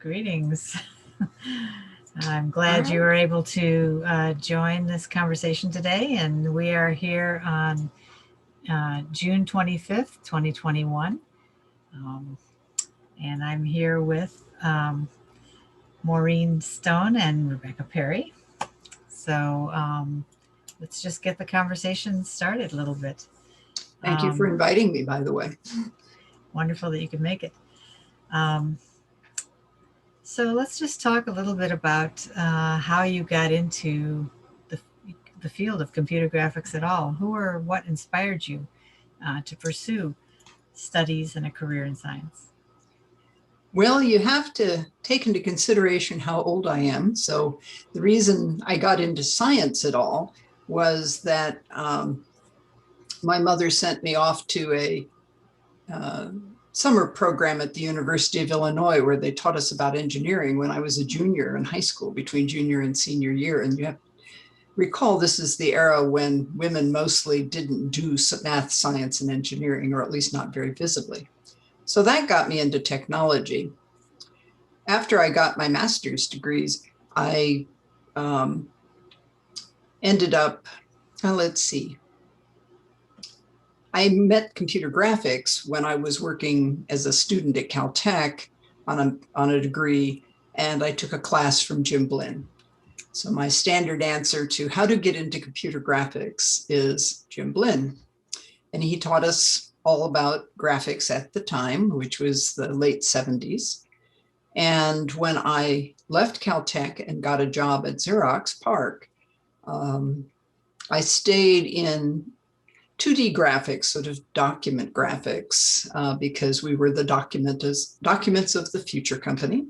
Greetings. I'm All glad you right. were able to join this conversation today, and we are here on June 25th, 2021. Um, and I'm here with Maureen Stone and Rebecca Perry. So let's just get the conversation started a little bit. Thank you for inviting me, by the way. Wonderful that you could make it. Um, So let's just talk a little bit about how you got into the, the field of computer graphics at all. Who or what inspired you to pursue studies and a career in science? Well, you have to take into consideration how old I am. So the reason I got into science at all was that my mother sent me off to a summer program at the University of Illinois where they taught us about engineering when I was a junior in high school, between junior and senior year. And you have to recall this is the era when women mostly didn't do math, science, and engineering, or at least not very visibly. So that got me into technology. After I got my master's degrees, I ended up, let's see, I met computer graphics when I was working as a student at Caltech on a degree, and I took a class from Jim Blinn. So my standard answer to how to get into computer graphics is Jim Blinn. And he taught us all about graphics at the time, which was the late 70s. And when I left Caltech and got a job at Xerox PARC, I stayed in 2D graphics, sort of document graphics, because we were the documents of the future company.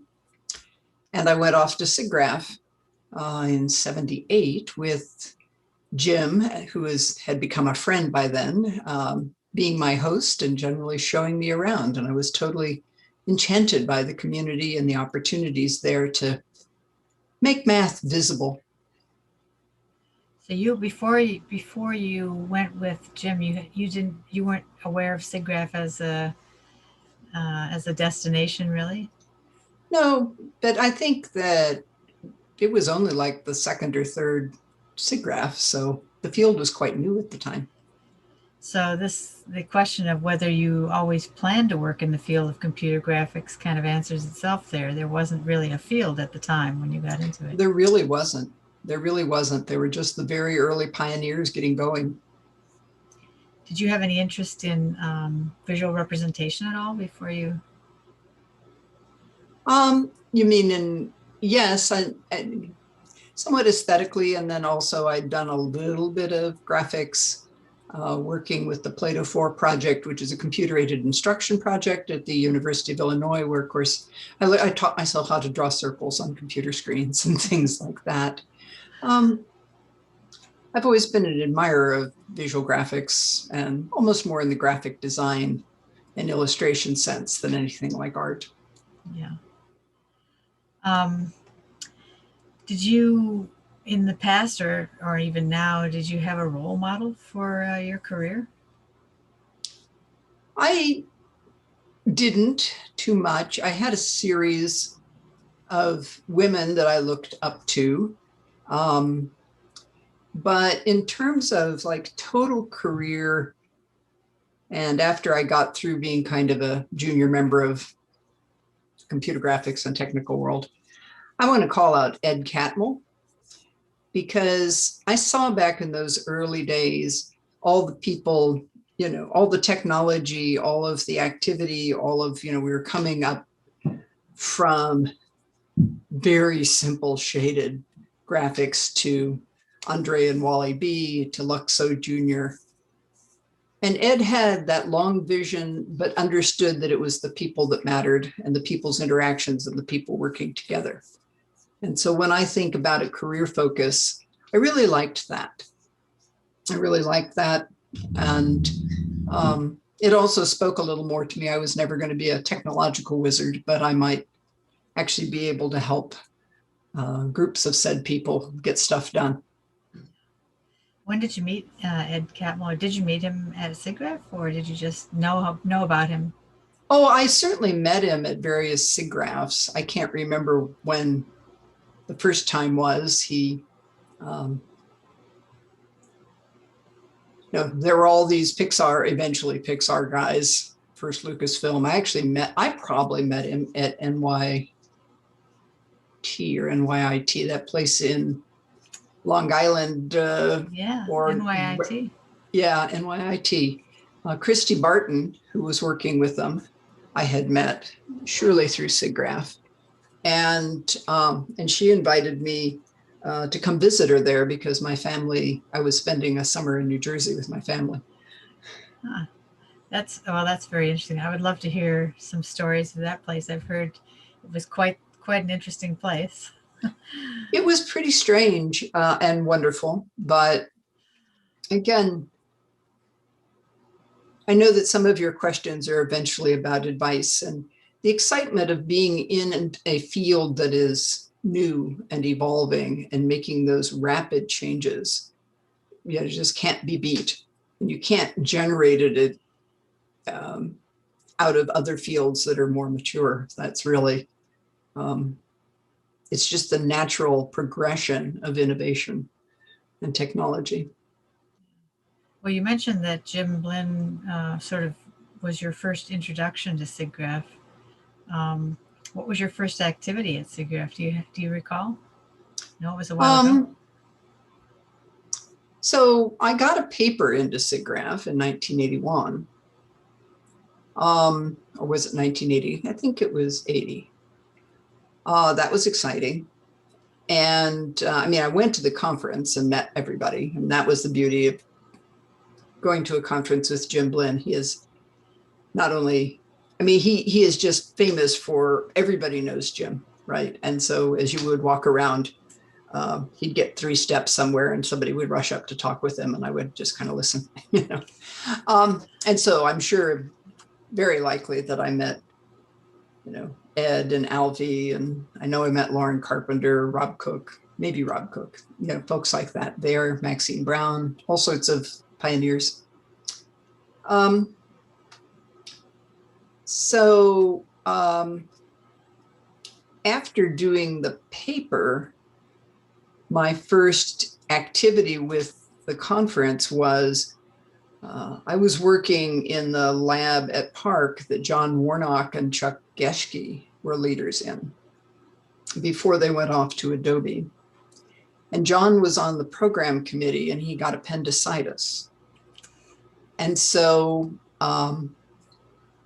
And I went off to SIGGRAPH in 78 with Jim, who had become a friend by then, being my host and generally showing me around. And I was totally enchanted by the community and the opportunities there to make math visible. So before you went with Jim, you weren't aware of SIGGRAPH as a destination, really? No, but I think that it was only like the second or third SIGGRAPH, so the field was quite new at the time. So the question of whether you always planned to work in the field of computer graphics kind of answers itself there. There wasn't really a field at the time when you got into it. There really wasn't. There really wasn't. They were just the very early pioneers getting going. Did you have any interest in visual representation at all before you? You mean in, yes, I somewhat aesthetically, and then also I'd done a little bit of graphics working with the Plato 4 project, which is a computer-aided instruction project at the University of Illinois, where, of course, I taught myself how to draw circles on computer screens and things like that. I've always been an admirer of visual graphics and almost more in the graphic design and illustration sense than anything like art. Yeah. Did you, in the past or even now, did you have a role model for your career? I didn't too much. I had a series of women that I looked up to. But in terms of like total career, and after I got through being kind of a junior member of computer graphics and technical world, I want to call out Ed Catmull, because I saw back in those early days all the people, all the technology, all of the activity, all of, we were coming up from very simple shaded graphics to Andre and Wally B to Luxo Jr. And Ed had that long vision, but understood that it was the people that mattered and the people's interactions and the people working together. And so when I think about a career focus, I really liked that. And it also spoke a little more to me. I was never going to be a technological wizard, but I might actually be able to help groups of said people get stuff done. When did you meet Ed Catmull? Did you meet him at SIGGRAPH, or did you just know about him? Oh, I certainly met him at various SIGGRAPHs. I can't remember when the first time was. Um, there were all these eventually Pixar guys, first Lucasfilm. I probably met him at NYT or NYIT, that place in Long Island, Yeah, or NYIT. yeah, NYIT. Christy Barton, who was working with them, I had met surely through SIGGRAPH, and she invited me to come visit her there because I was spending a summer in New Jersey with my family. Huh. That's very interesting. I would love to hear some stories of that place. I've heard it was quite an interesting place. It was pretty strange and wonderful, but again, I know that some of your questions are eventually about advice, and the excitement of being in a field that is new and evolving and making those rapid changes, just can't be beat. And you can't generate it um, out of other fields that are more mature. That's really, um, it's just the natural progression of innovation and technology. Well, you mentioned that Jim Blinn sort of was your first introduction to SIGGRAPH. Um, what was your first activity at SIGGRAPH? Do you recall? No, it was a while ago. Um, so I got a paper into SIGGRAPH in 1981. Or was it 1980? I think it was 80. That was exciting. And I went to the conference and met everybody. And that was the beauty of going to a conference with Jim Blinn. He is not only, he is just famous for, everybody knows Jim, right? And so as you would walk around, he'd get 3 steps somewhere and somebody would rush up to talk with him and I would just kind of listen, and so I'm sure very likely that I met, Ed and Alvy, and I know I met Lauren Carpenter, Rob Cook, maybe Rob Cook, folks like that there, Maxine Brown, all sorts of pioneers. So after doing the paper, my first activity with the conference was I was working in the lab at Park that John Warnock and Chuck Geschke were leaders in before they went off to Adobe. And John was on the program committee and he got appendicitis. And so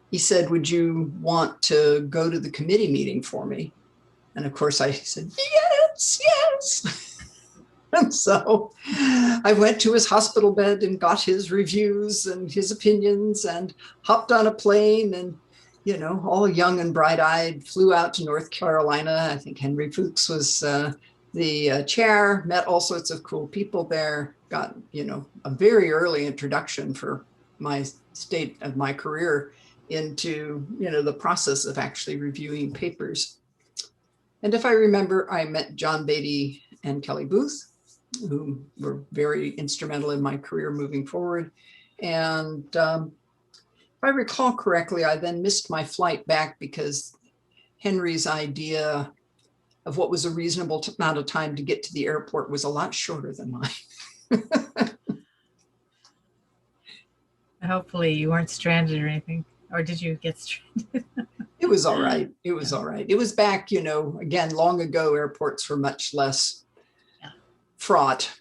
he said, "Would you want to go to the committee meeting for me?" And of course I said, "Yes, yes." And so I went to his hospital bed and got his reviews and his opinions and hopped on a plane and, all young and bright-eyed, flew out to North Carolina. I think Henry Fuchs was the chair, met all sorts of cool people there, got, a very early introduction for my state of my career into, the process of actually reviewing papers. And if I remember, I met John Beatty and Kelly Booth, who were very instrumental in my career moving forward. And if I recall correctly, I then missed my flight back because Henry's idea of what was a reasonable amount of time to get to the airport was a lot shorter than mine. Hopefully, you weren't stranded or anything, or did you get stranded? It was all right. It was all right. It was back, again, long ago, airports were much less fraught.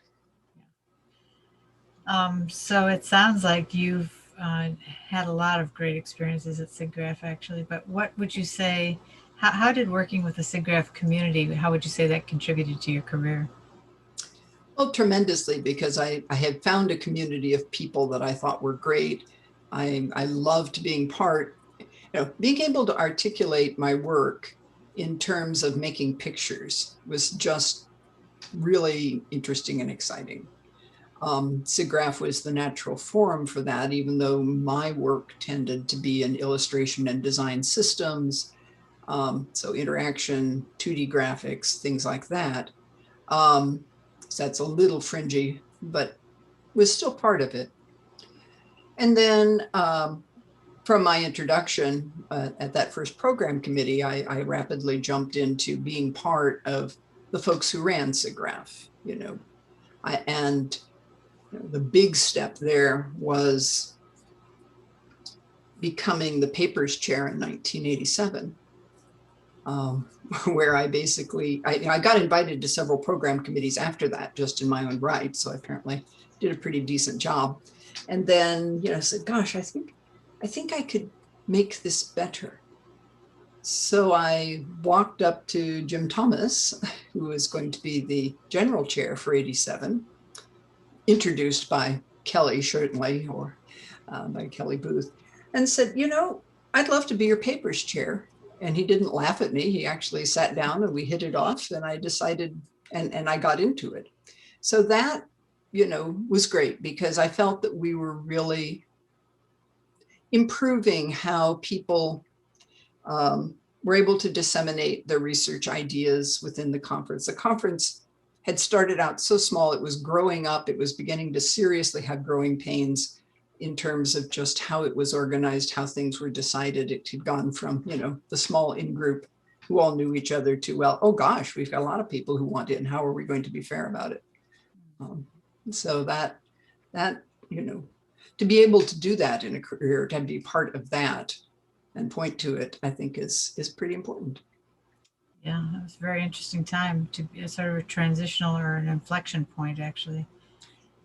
So it sounds like you've had a lot of great experiences at SIGGRAPH, actually. But what would you say? How did working with the SIGGRAPH community? How would you say that contributed to your career? Well, tremendously, because I had found a community of people that I thought were great. I loved being part, being able to articulate my work in terms of making pictures was just really interesting and exciting. SIGGRAPH was the natural forum for that, even though my work tended to be in illustration and design systems, so interaction, 2D graphics, things like that. So that's a little fringy, but was still part of it. And then from my introduction at that first program committee, I rapidly jumped into being part of the folks who ran SIGGRAPH, and the big step there was becoming the papers chair in 1987, where I basically, I got invited to several program committees after that, just in my own right. So I apparently did a pretty decent job. And then, I said, gosh, I think I could make this better. So I walked up to Jim Thomas, who was going to be the general chair for 87, introduced by Kelly Shirtley or by Kelly Booth, and said, I'd love to be your papers chair. And he didn't laugh at me. He actually sat down and we hit it off, and I decided, and I got into it. So that, was great, because I felt that we were really improving how people were able to disseminate their research ideas within the conference. The conference had started out so small, it was growing up, it was beginning to seriously have growing pains in terms of just how it was organized, how things were decided. It had gone from, the small in-group who all knew each other to, well, oh gosh, we've got a lot of people who want it, and how are we going to be fair about it? So that, to be able to do that in a career, to be part of that and point to it, I think is pretty important. Yeah, it was a very interesting time to be sort of a transitional or an inflection point, actually.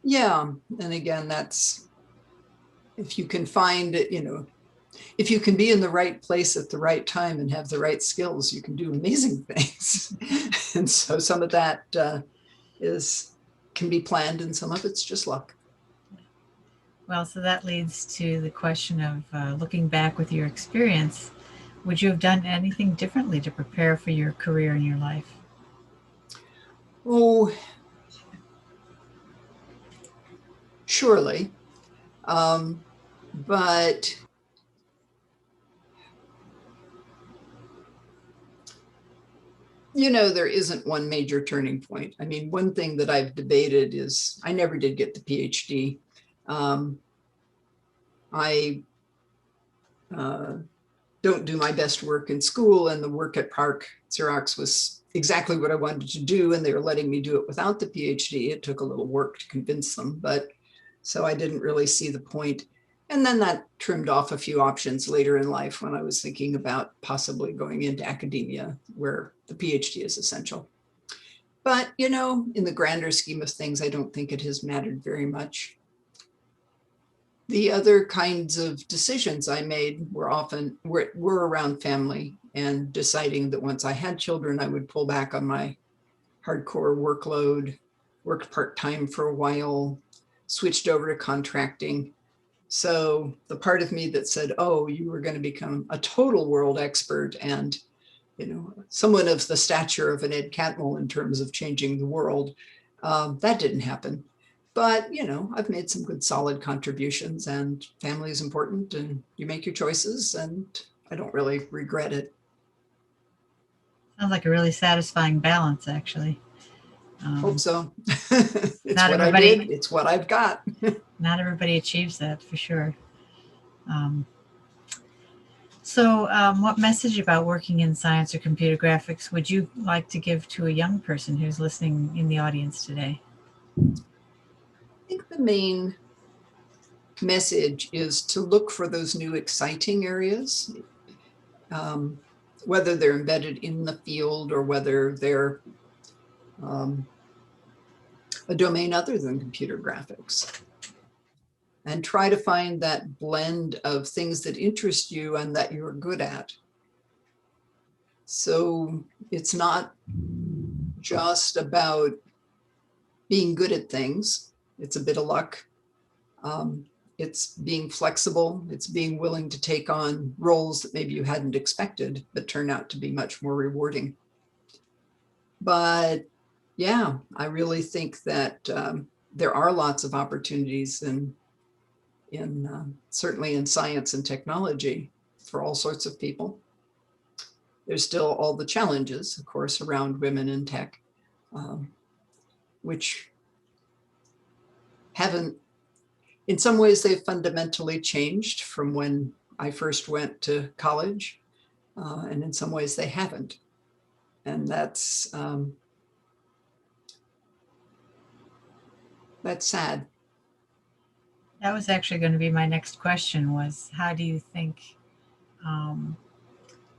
Yeah, and again, that's, if you can find it, if you can be in the right place at the right time and have the right skills, you can do amazing things. And so some of that can be planned, and some of it's just luck. Well, so that leads to the question of looking back with your experience, would you have done anything differently to prepare for your career in your life? Oh, surely. But there isn't one major turning point. I mean, one thing that I've debated is I never did get the PhD. I don't do my best work in school, and the work at Park Xerox was exactly what I wanted to do, and they were letting me do it without the PhD. It took a little work to convince them, but so I didn't really see the point. And then that trimmed off a few options later in life when I was thinking about possibly going into academia, where the PhD is essential. But, in the grander scheme of things, I don't think it has mattered very much. The other kinds of decisions I made were around family, and deciding that once I had children, I would pull back on my hardcore workload, worked part-time for a while, switched over to contracting. So the part of me that said, oh, you were going to become a total world expert and, someone of the stature of an Ed Catmull in terms of changing the world, that didn't happen. But, I've made some good solid contributions, and family is important, and you make your choices, and I don't really regret it. Sounds like a really satisfying balance, actually. Hope so. It's Not what I did. everybody, It's what I've got. not everybody achieves that, for sure. Um, so, what message about working in science or computer graphics would you like to give to a young person who's listening in the audience today? I think the main message is to look for those new exciting areas, whether they're embedded in the field or whether they're a domain other than computer graphics. And try to find that blend of things that interest you and that you're good at. So it's not just about being good at things. It's a bit of luck. It's being flexible. It's being willing to take on roles that maybe you hadn't expected, but turn out to be much more rewarding. But yeah, I really think that there are lots of opportunities in certainly in science and technology for all sorts of people. There's still all the challenges, of course, around women in tech, which haven't, in some ways, they've fundamentally changed from when I first went to college, and in some ways they haven't. And that's sad. That was actually going to be my next question was how do you think um,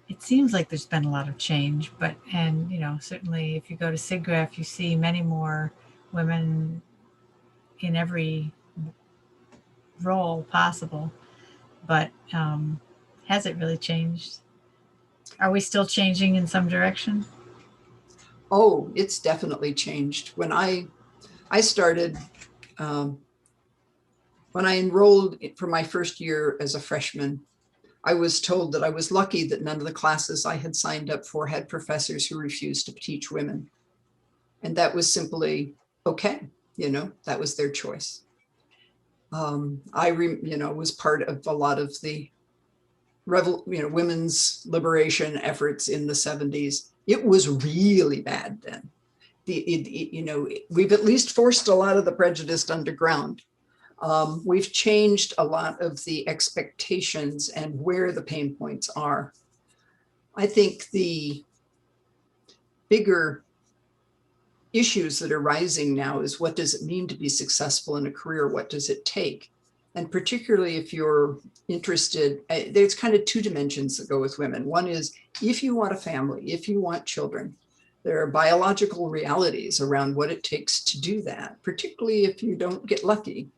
it seems like there's been a lot of change, but and certainly if you go to SIGGRAPH, you see many more women in every role possible. But has it really changed? Are we still changing in some direction? Oh, it's definitely changed. I started, um, when I enrolled for my first year as a freshman, I was told that I was lucky that none of the classes I had signed up for had professors who refused to teach women. And that was simply okay. That was their choice. Was part of a lot of the women's liberation efforts in the 70s. It was really bad then. We've at least forced a lot of the prejudice underground. We've changed a lot of the expectations and where the pain points are. I think the bigger issues that are rising now is what does it mean to be successful in a career? What does it take? And particularly if you're interested, there's kind of two dimensions that go with women. One is if you want a family, if you want children, there are biological realities around what it takes to do that, particularly if you don't get lucky.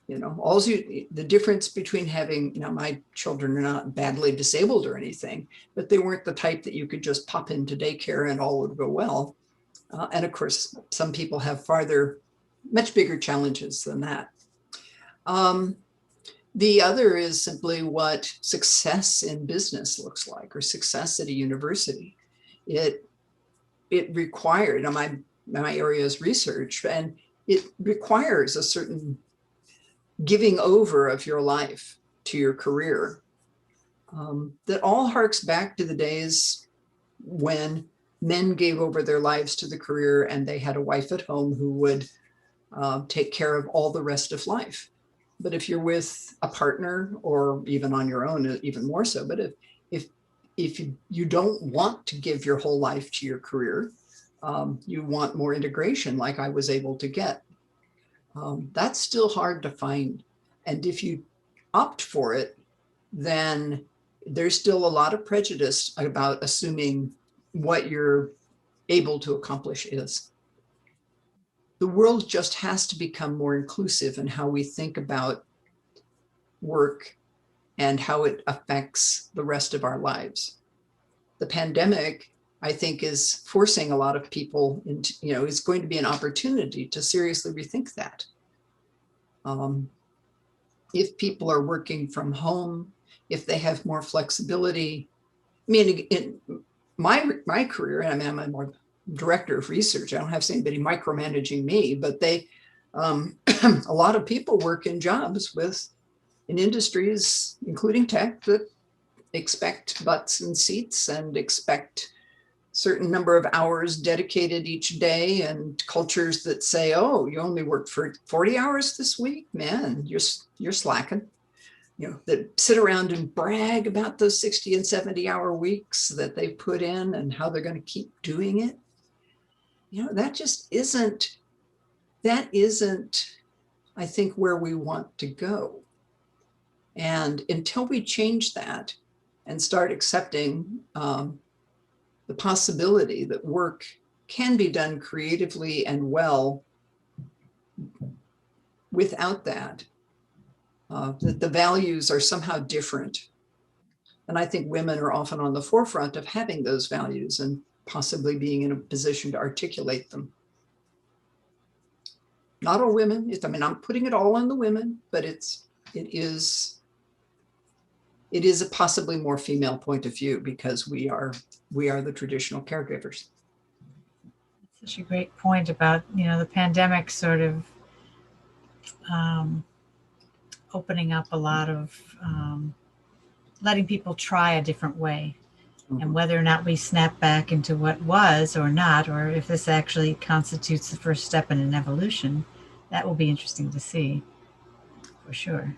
The difference between having, my children are not badly disabled or anything, but they weren't the type that you could just pop into daycare and all would go well. And of course, some people have much bigger challenges than that. The other is simply what success in business looks like, or success at a university. It required, my area is research, and it requires a certain giving over of your life to your career. That all harks back to the days when men gave over their lives to the career and they had a wife at home who would take care of all the rest of life. But if you're with a partner or even on your own, even more so, but if you don't want to give your whole life to your career, you want more integration like I was able to get. That's still hard to find. And if you opt for it, then there's still a lot of prejudice about assuming what you're able to accomplish is. The world just has to become more inclusive in how we think about work and how it affects the rest of our lives. The pandemic, I think, is forcing a lot of people into, is going to be an opportunity to seriously rethink that. If people are working from home, if they have more flexibility. I mean, in my career, and I'm a more director of research, I don't have anybody micromanaging me, but a lot of people work in jobs in industries, including tech, that expect butts and seats and expect certain number of hours dedicated each day, and cultures that say, oh, you only worked for 40 hours this week, man, you're slacking. That sit around and brag about those 60 and 70-hour weeks that they put in and how they're going to keep doing it. That isn't, I think, where we want to go. And until we change that and start accepting the possibility that work can be done creatively and well without that, that the values are somehow different. And I think women are often on the forefront of having those values and possibly being in a position to articulate them. Not all women, I'm putting it all on the women, but it is a possibly more female point of view because we are the traditional caregivers. Such a great point about the pandemic sort of opening up a lot of letting people try a different way. Mm-hmm. And whether or not we snap back into what was or not, or if this actually constitutes the first step in an evolution, that will be interesting to see, for sure.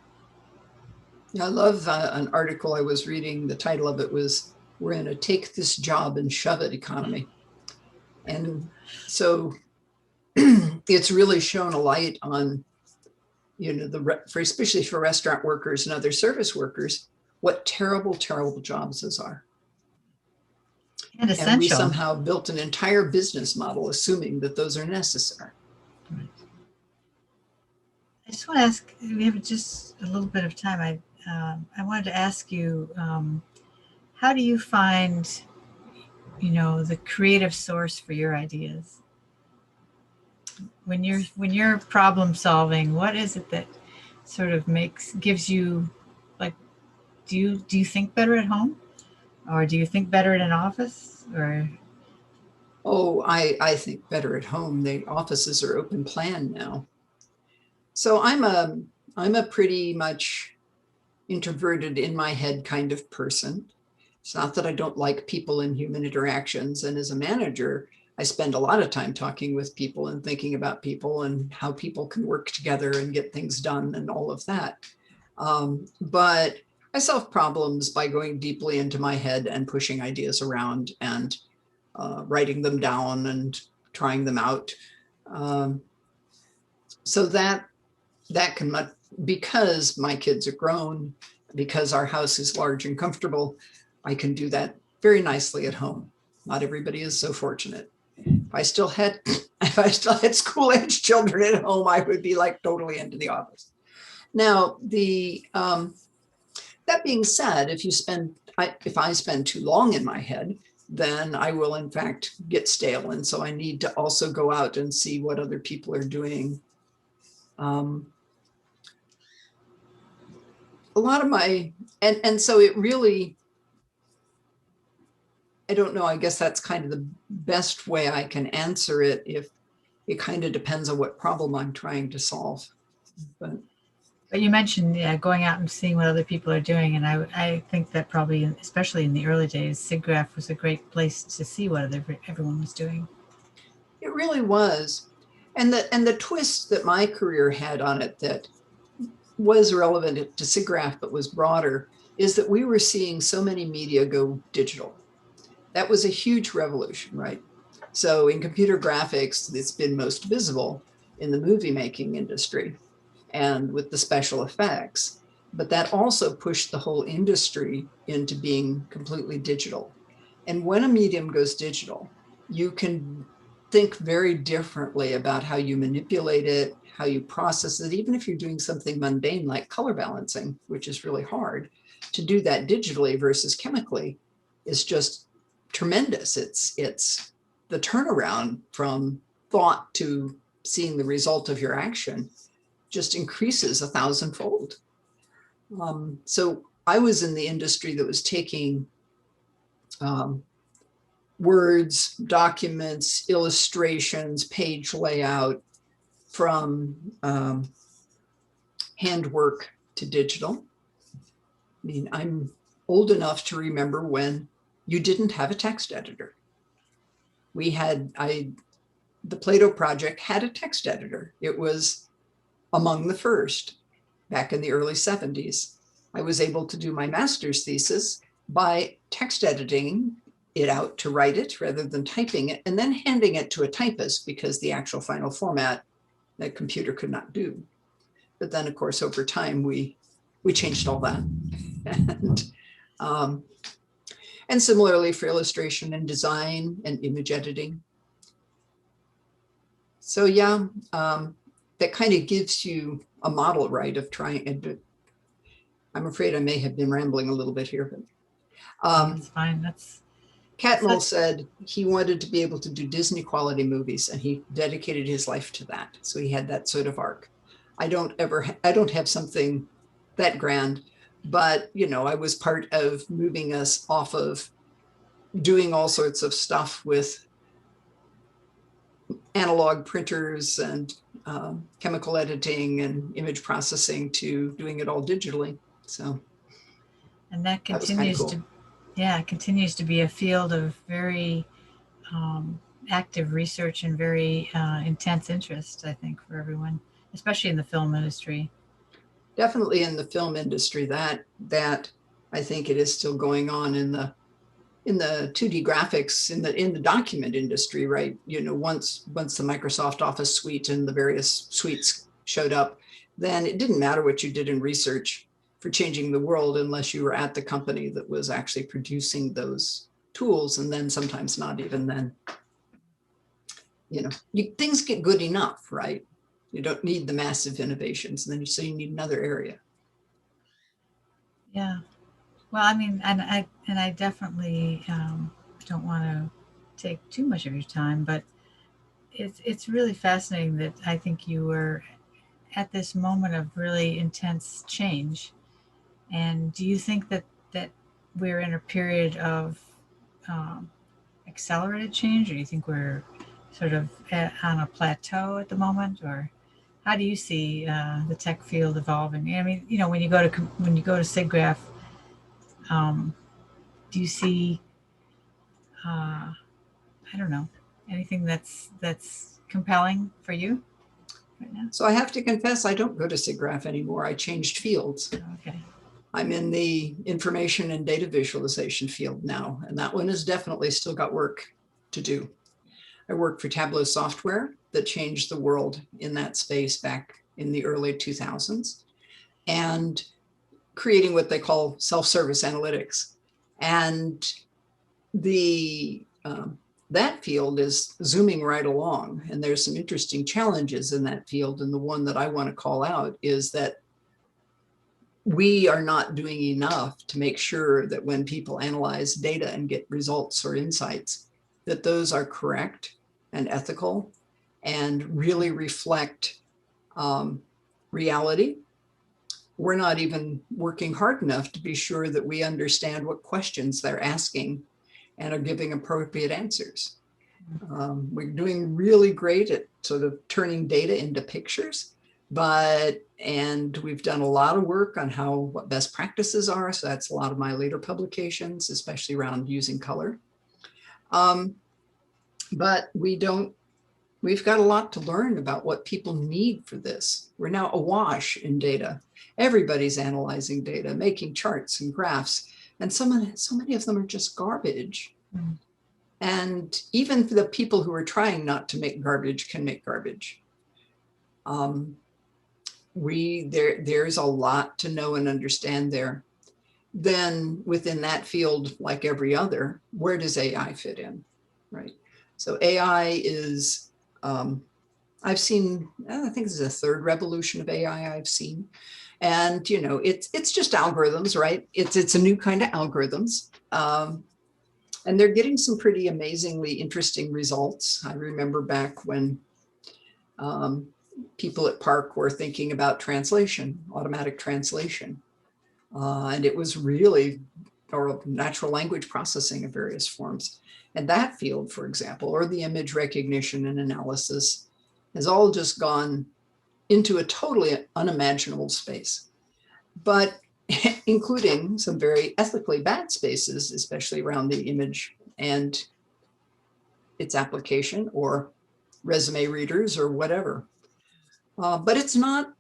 I love an article I was reading. The title of it was, "We're in a take this job and shove it economy." And so it's really shown a light on, for especially for restaurant workers and other service workers, what terrible, terrible jobs those are. And And we essential. somehow built an entire business model assuming that those are necessary. Right. I just want to ask, we have just a little bit of time. I wanted to ask you, how do you find, the creative source for your ideas? When you're problem solving, what is it that sort of gives you, like, do you think better at home, or do you think better in an office, or? Oh, I think better at home. The offices are open plan now. So I'm a pretty much introverted in my head kind of person. It's not that I don't like people and human interactions. And as a manager, I spend a lot of time talking with people and thinking about people and how people can work together and get things done and all of that. But I solve problems by going deeply into my head and pushing ideas around and writing them down and trying them out. Um, so that can, because my kids are grown, because our house is large and comfortable, I can do that very nicely at home. Not everybody is so fortunate. If I still had school age children at home, I would be like totally into the office. Now, that being said, if I spend too long in my head, then I will in fact get stale. And so I need to also go out and see what other people are doing. A lot of my, and so it really, I don't know, I guess that's kind of the best way I can answer it. If it kind of depends on what problem I'm trying to solve. But But you mentioned, yeah, going out and seeing what other people are doing, and I think that probably, especially in the early days, SIGGRAPH was a great place to see what everyone was doing. it really was. And the twist that my career had on it that was relevant to SIGGRAPH but was broader is that we were seeing so many media go digital. That was a huge revolution, right? So in computer graphics, it's been most visible in the movie making industry and with the special effects. But that also pushed the whole industry into being completely digital. And when a medium goes digital, you can think very differently about how you manipulate it, how you process it, even if you're doing something mundane like color balancing, which is really hard to do that digitally versus chemically, is just tremendous. It's the turnaround from thought to seeing the result of your action just increases 1,000-fold. So I was in the industry that was taking words, documents, illustrations, page layout from handwork to digital. I mean, I'm old enough to remember when you didn't have a text editor. The Plato project had a text editor. It was among the first back in the early 70s. I was able to do my master's thesis by text editing it out to write it rather than typing it and then handing it to a typist because the actual final format that computer could not do. But then, of course, over time, we changed all that. And similarly for illustration and design and image editing. So yeah, that kind of gives you a model, right, of trying. And I'm afraid I may have been rambling a little bit here, but That's fine. That's Catmull such. said he wanted to be able to do Disney quality movies, and he dedicated his life to that. So he had that sort of arc. I don't have something that grand, but I was part of moving us off of doing all sorts of stuff with analog printers and chemical editing and image processing to doing it all digitally. So And that that was kind of continues cool. to, yeah, it continues to be a field of very um, active research and very intense interest, I think, for everyone, especially in the film industry. definitely in the film industry, that I think it is still going on in the 2D graphics in the document industry, right? You know, once the Microsoft Office suite and the various suites showed up, then it didn't matter what you did in research for changing the world unless you were at the company that was actually producing those tools, and then sometimes not even then. You know, things get good enough, right? You don't need the massive innovations, and then so you need another area. Yeah. Well, I mean, and I definitely don't want to take too much of your time, but it's really fascinating that I think you were at this moment of really intense change. And do you think that we're in a period of um, accelerated change, or do you think we're sort of on a plateau at the moment, or how do you see the tech field evolving? I mean, when you go to SIGGRAPH, um, do you see I don't know, anything that's compelling for you right now? So I have to confess, I don't go to SIGGRAPH anymore. I changed fields. Okay. I'm in the information and data visualization field now, and that one has definitely still got work to do. I work for Tableau Software that changed the world in that space back in the early 2000s, and creating what they call self-service analytics. And the that field is zooming right along, and there's some interesting challenges in that field. And the one that I want to call out is that we are not doing enough to make sure that when people analyze data and get results or insights, that those are correct and ethical and really reflect reality. We're not even working hard enough to be sure that we understand what questions they're asking and are giving appropriate answers. We're doing really great at sort of turning data into pictures, and we've done a lot of work on what best practices are. So that's a lot of my later publications, especially around using color. But we've got a lot to learn about what people need for this. We're now awash in data. Everybody's analyzing data, making charts and graphs, and so many of them are just garbage. Mm. And even the people who are trying not to make garbage can make garbage. There's a lot to know and understand there. Then within that field, like every other, where does AI fit in, right? So AI is, I've seen, I think this is a third revolution of AI I've seen. And, it's just algorithms, right? It's a new kind of algorithms. And they're getting some pretty amazingly interesting results. I remember back when people at Park were thinking about translation, automatic translation. And it was really, or natural language processing of various forms. And that field, for example, or the image recognition and analysis, has all just gone into a totally unimaginable space, but including some very ethically bad spaces, especially around the image and its application, or resume readers or whatever. But it's not,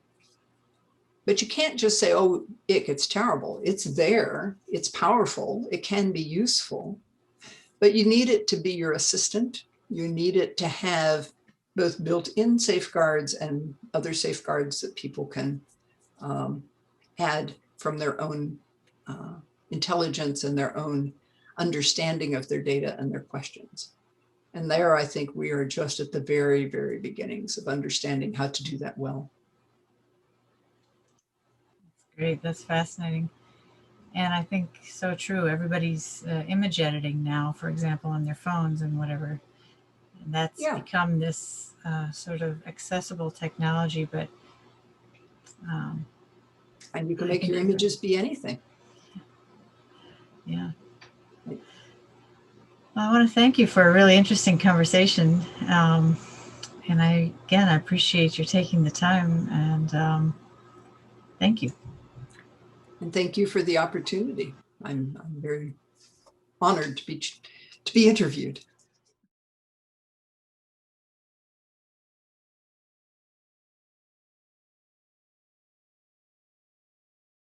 but you can't just say, oh, it's terrible. It's there, it's powerful, it can be useful, but you need it to be your assistant. You need it to have both built-in safeguards and other safeguards that people can add from their own intelligence and their own understanding of their data and their questions. And there, I think we are just at the very, very beginnings of understanding how to do that well. Great, that's fascinating. And I think so true. Everybody's image editing now, for example, on their phones and whatever. And that's become this sort of accessible technology, but and you can make your images be anything. Yeah. Well, I want to thank you for a really interesting conversation. And I appreciate you taking the time, and thank you. And thank you for the opportunity. I'm very honored to be interviewed.